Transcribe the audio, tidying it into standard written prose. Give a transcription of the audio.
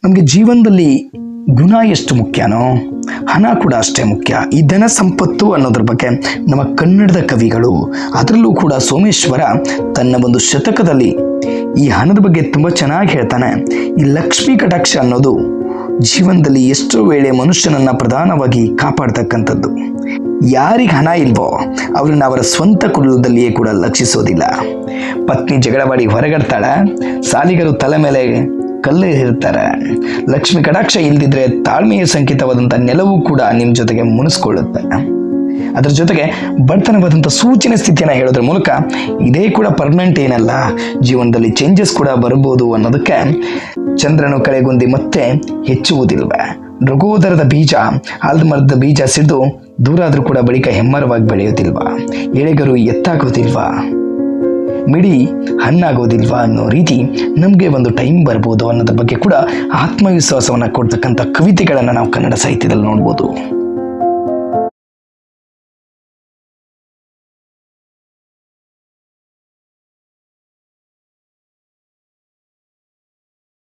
ನಮಗೆ ಜೀವನದಲ್ಲಿ ಗುಣ ಎಷ್ಟು ಮುಖ್ಯನೋ ಹಣ ಕೂಡ ಅಷ್ಟೇ ಮುಖ್ಯ. ಈ ಧನ ಸಂಪತ್ತು ಅನ್ನೋದ್ರ ಬಗ್ಗೆ ನಮ್ಮ ಕನ್ನಡದ ಕವಿಗಳು, ಅದರಲ್ಲೂ ಕೂಡ ಸೋಮೇಶ್ವರ ತನ್ನ ಒಂದು ಶತಕದಲ್ಲಿ ಈ ಹಣದ ಬಗ್ಗೆ ತುಂಬ ಚೆನ್ನಾಗಿ ಹೇಳ್ತಾನೆ. ಈ ಲಕ್ಷ್ಮೀ ಕಟಾಕ್ಷ ಅನ್ನೋದು ಜೀವನದಲ್ಲಿ ಎಷ್ಟೋ ವೇಳೆ ಮನುಷ್ಯನನ್ನು ಪ್ರಧಾನವಾಗಿ ಕಾಪಾಡ್ತಕ್ಕಂಥದ್ದು. ಯಾರಿಗೆ ಹಣ ಇಲ್ವೋ ಅವ್ರನ್ನ ಅವರ ಸ್ವಂತ ಕುಟುಂಬದಲ್ಲಿಯೇ ಕೂಡ ಲಕ್ಷಿಸೋದಿಲ್ಲ. ಪತ್ನಿ ಜಗಳವಾಡಿ ಹೊರಗಡ್ತಾಳೆ, ಸಾಲಿಗರು ತಲೆ ಮೇಲೆ ಕಲ್ಲು ಇರ್ತಾರೆ. ಲಕ್ಷ್ಮಿ ಕಟಾಕ್ಷ ಇಲ್ದಿದ್ರೆ ತಾಳ್ಮೆಯ ಸಂಕೇತವಾದಂಥ ನೆಲವು ಕೂಡ ನಿಮ್ಮ ಜೊತೆಗೆ ಮುನಿಸ್ಕೊಳ್ಳುತ್ತೆ. ಅದರ ಜೊತೆಗೆ ಬಡತನವಾದಂಥ ಸೂಚನೆ ಸ್ಥಿತಿಯನ್ನು ಹೇಳೋದ್ರ ಮೂಲಕ ಇದೇ ಕೂಡ ಪರ್ಮನೆಂಟ್ ಏನಲ್ಲ, ಜೀವನದಲ್ಲಿ ಚೇಂಜಸ್ ಕೂಡ ಬರ್ಬೋದು ಅನ್ನೋದಕ್ಕೆ ಚಂದ್ರನು ಕಳೆಗುಂದಿ ಮತ್ತೆ ಹೆಚ್ಚುವುದಿಲ್ವ. ಮೃಗೋದರದ ಬೀಜ ಆಲದ ಮರದ ಬೀಜ ಸಿಡಿದು ದೂರ ಆದರೂ ಕೂಡ ಬಳಿಕ ಹೆಮ್ಮರವಾಗಿ ಬೆಳೆಯೋದಿಲ್ವಾ, ಎಳೆಗರು ಎತ್ತಾಗೋದಿಲ್ವಾ, ಮಿಡಿ ಹಣ್ಣಾಗೋದಿಲ್ವಾ ಅನ್ನೋ ರೀತಿ ನಮಗೆ ಒಂದು ಟೈಮ್ ಬರ್ಬೋದು ಅನ್ನೋದ್ರ ಬಗ್ಗೆ ಕೂಡ ಆತ್ಮವಿಶ್ವಾಸವನ್ನು ಕೊಡ್ತಕ್ಕಂಥ ಕವಿತೆಗಳನ್ನು ನಾವು ಕನ್ನಡ ಸಾಹಿತ್ಯದಲ್ಲಿ ನೋಡ್ಬೋದು.